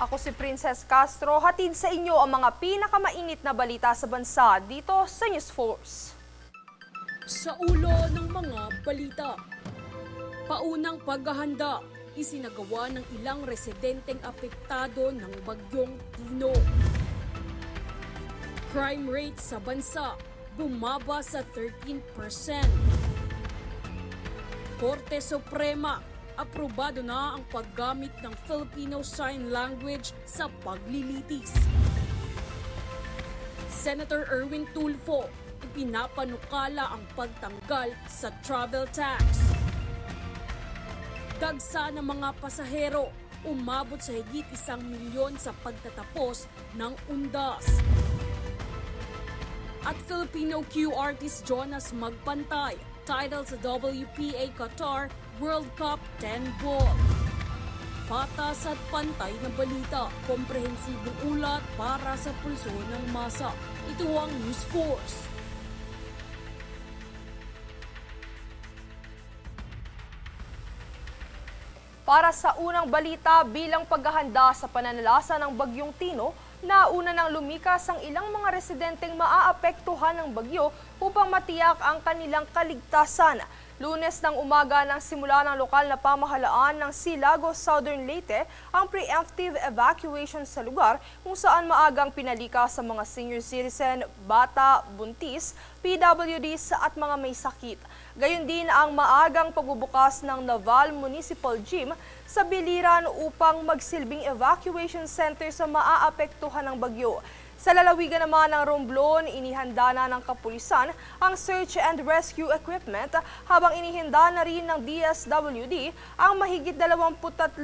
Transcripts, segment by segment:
Ako si Princess Castro, hatid sa inyo ang mga pinakamainit na balita sa bansa dito sa News Force. Sa ulo ng mga balita, paunang paghahanda, isinagawa ng ilang residenteng apektado ng bagyong Tino. Crime rate sa bansa, bumaba sa 13%. Korte Suprema, aprobado na ang paggamit ng Filipino Sign Language sa paglilitis. Senator Erwin Tulfo, ipinapanukala ang pagtanggal sa travel tax. Dagsa ng mga pasahero, umabot sa higit 1 milyon sa pagtatapos ng undas. At Filipino Q artist Jonas Magpantay, title sa WPA Qatar World Cup 10 Ball. Patas at pantay na balita, komprehensibong ulat para sa pulso ng masa. Ito ang News Force. Para sa unang balita, bilang paghahanda sa pananalasa ng bagyong Tino, nauna nang lumikas ang ilang mga residenteng maaapektuhan ng bagyo upang matiyak ang kanilang kaligtasan. Lunes ng umaga nang simula ng lokal na pamahalaan ng Silagos, Southern Leyte ang preemptive evacuation sa lugar kung saan maagang pinalikas sa mga senior citizen, bata, buntis, PWDs at mga may sakit. Gayon din ang maagang pagbubukas ng Naval Municipal Gym sa Biliran upang magsilbing evacuation center sa maaapektuhan ng bagyo. Sa lalawigan naman ng Romblon, inihanda na ng kapulisan ang search and rescue equipment habang inihanda na rin ng DSWD ang mahigit 23,000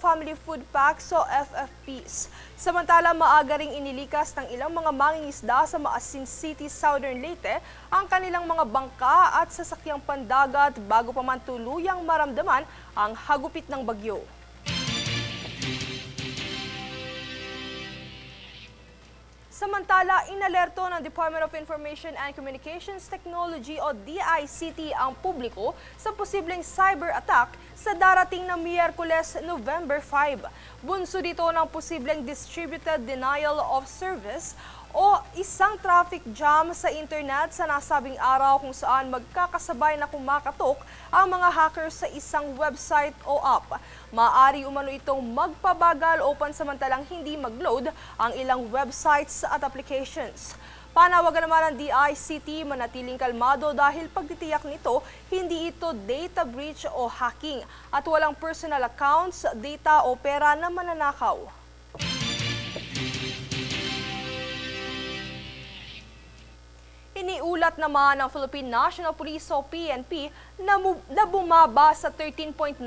family food packs o FFPs. Samantala, maaga ring inilikas ng ilang mga mangingisda sa Maasin City, Southern Leyte ang kanilang mga bangka at sasakyang pandagat bago pa man tuluyang maramdaman ang hagupit ng bagyo. Samantala, inalerto ng Department of Information and Communications Technology o DICT ang publiko sa posibleng cyber attack sa darating na Miyerkules, November 5. Bunso dito ng posibleng distributed denial of service o isang traffic jam sa internet sa nasabing araw kung saan magkakasabay na kumakatok ang mga hackers sa isang website o app. Maaari umano itong magpabagal o pansamantalang hindi mag-load ang ilang websites at applications. Panawagan naman ng DICT manatiling kalmado dahil pagtitiyak nito, hindi ito data breach o hacking at walang personal accounts, data o pera na mananakaw. Iniulat naman ng Philippine National Police o PNP na bumaba sa 13.96%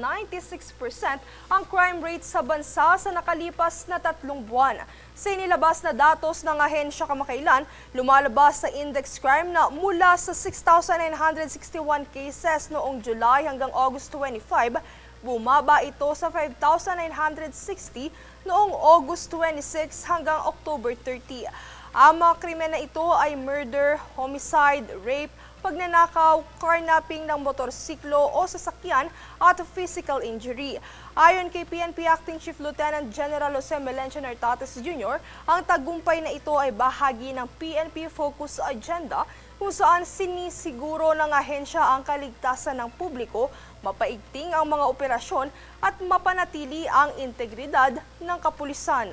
ang crime rate sa bansa sa nakalipas na 3 buwan. Sa inilabas na datos ng ahensya kamakailan, lumalabas sa index crime na mula sa 6,961 cases noong July hanggang August 25, bumaba ito sa 5,960 noong August 26 hanggang October 30. Ang mga krimen na ito ay murder, homicide, rape, pagnanakaw, carnapping ng motorsiklo o sasakyan at physical injury. Ayon kay PNP Acting Chief Lieutenant General Jose Melencio Nartates Jr., ang tagumpay na ito ay bahagi ng PNP Focus Agenda kung saan sinisiguro ng ahensya ang kaligtasan ng publiko, mapaigting ang mga operasyon at mapanatili ang integridad ng kapulisan.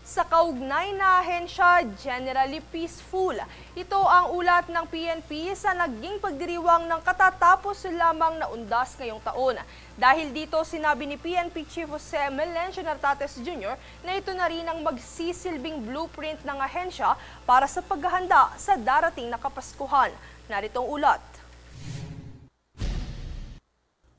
Sa kaugnay na ahensya, generally peaceful. Ito ang ulat ng PNP sa naging pagdiriwang ng katatapos lamang na undas ngayong taon. Dahil dito, sinabi ni PNP Chief Jose Melencio Nartates Jr. na ito na rin ang magsisilbing blueprint ng ahensya para sa paghahanda sa darating na Kapaskuhan. Naritong ulat.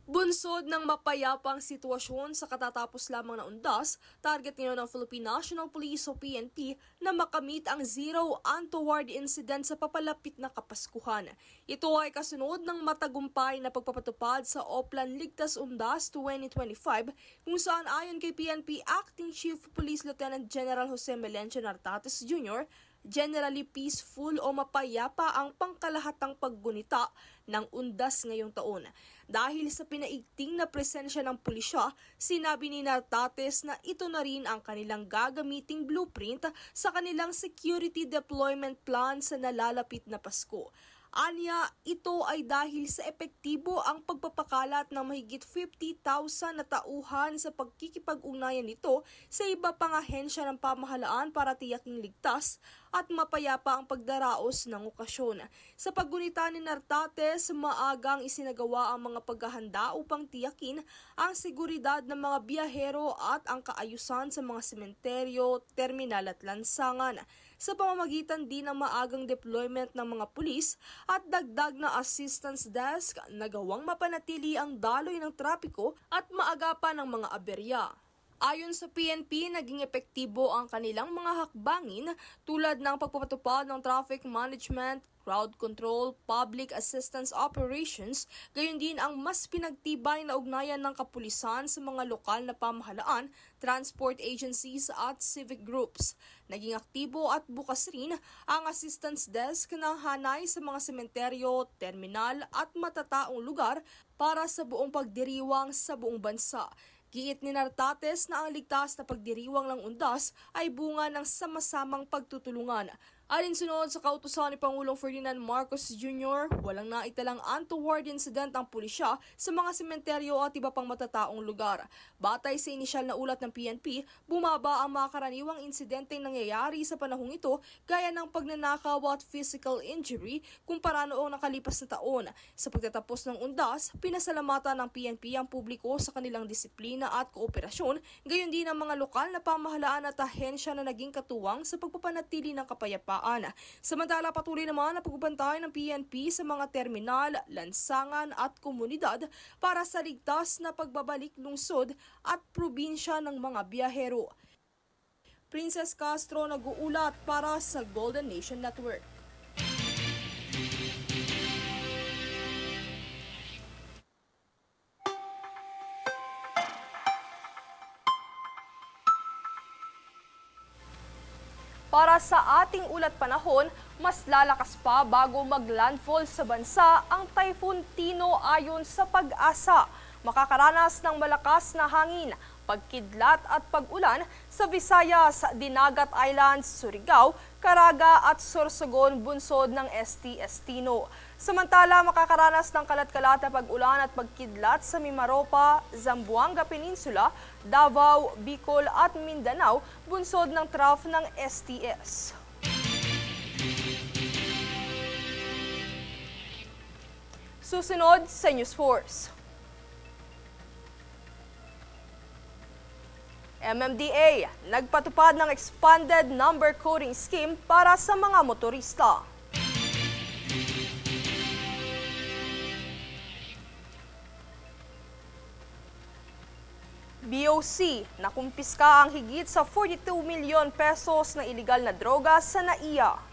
Bunsod ng mapayapang sitwasyon sa katatapos lamang na undas, target ngayon ng Philippine National Police o PNP na makamit ang zero untoward incident sa papalapit na Kapaskuhan. Ito ay kasunod ng matagumpay na pagpapatupad sa Oplan Ligtas Undas 2025 kung saan ayon kay PNP Acting Chief Police Lieutenant General Jose Melencio Nartates Jr., generally peaceful o mapayapa ang pangkalahatang paggunita ng undas ngayong taon. Dahil sa pinaigting na presensya ng pulisya, sinabi ni Nartates na ito na rin ang kanilang gagamiting blueprint sa kanilang security deployment plan sa nalalapit na Pasko. Anya, ito ay dahil sa epektibo ang pagpapakalat ng mahigit 50,000 na tauhan sa pagkikipag-ugnayan nito sa iba pang ahensya ng pamahalaan para tiyaking ligtas at mapayapa ang pagdaraos ng okasyon. Sa paggunita ni Nartates, maagang isinagawa ang mga paghahanda upang tiyakin ang seguridad ng mga biyahero at ang kaayusan sa mga sementeryo, terminal at lansangan. Sa pamamagitan din ng maagang deployment ng mga pulis at dagdag na assistance desk na gawang mapanatili ang daloy ng trapiko at maagapan ng mga aberya. Ayon sa PNP, naging epektibo ang kanilang mga hakbangin tulad ng pagpapatupad ng traffic management, crowd control, public assistance operations, gayon din ang mas pinagtibay na ugnayan ng kapulisan sa mga lokal na pamahalaan, transport agencies at civic groups. Naging aktibo at bukas rin ang assistance desk na hanay sa mga sementeryo, terminal at matataong lugar para sa buong pagdiriwang sa buong bansa. Giit ni Nartates na ang ligtas na pagdiriwang ng undas ay bunga ng sama-samang pagtutulungan. Alinsunod sa kautusan ni Pangulong Ferdinand Marcos Jr., walang naitalang untoward incident ang pulisya sa mga sementeryo at iba pang matataong lugar. Batay sa inisyal na ulat ng PNP, bumaba ang mga karaniwang insidenteng nangyayari sa panahong ito gaya ng pagnanakaw at physical injury kumpara noong nakalipas na taon. Sa pagtatapos ng undas, pinasalamatan ng PNP ang publiko sa kanilang disiplina at kooperasyon, gayon din ang mga lokal na pamahalaan at ahensya na naging katuwang sa pagpapanatili ng kapayapaan. Samantala, patuloy naman ang pagbabantay ng PNP sa mga terminal, lansangan at komunidad para sa ligtas na pagbabalik lungsod at probinsya ng mga biyahero. Princess Castro nag-uulat para sa Golden Nation Network. Para sa ating ulat panahon, mas lalakas pa bago maglandfall sa bansa ang Typhoon Tino ayon sa Pag-asa. Makakaranas ng malakas na hangin, pagkidlat at pag-ulan sa Visayas, Dinagat Islands, Surigao, Caraga at Sorsogon, bunsod ng STS Tino. Samantala, makakaranas ng kalat-kalat na pag-ulan at pagkidlat sa Mimaropa, Zamboanga Peninsula, Davao, Bicol at Mindanao, bunsod ng trough ng STS. Susunod sa News Force. MMDA nagpatupad ng expanded number coding scheme para sa mga motorista. BOC nakumpiska ang higit sa 42 milyon pesos na iligal na droga sa NAIA.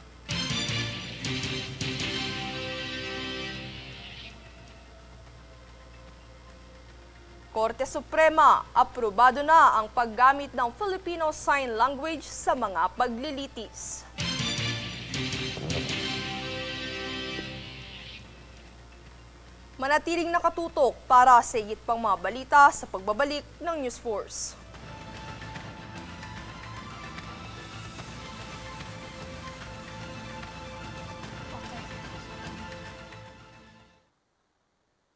Korte Suprema, aprobado na ang paggamit ng Filipino Sign Language sa mga paglilitis. Manatiling nakatutok para sa higit pang mga balita sa pagbabalik ng News Force.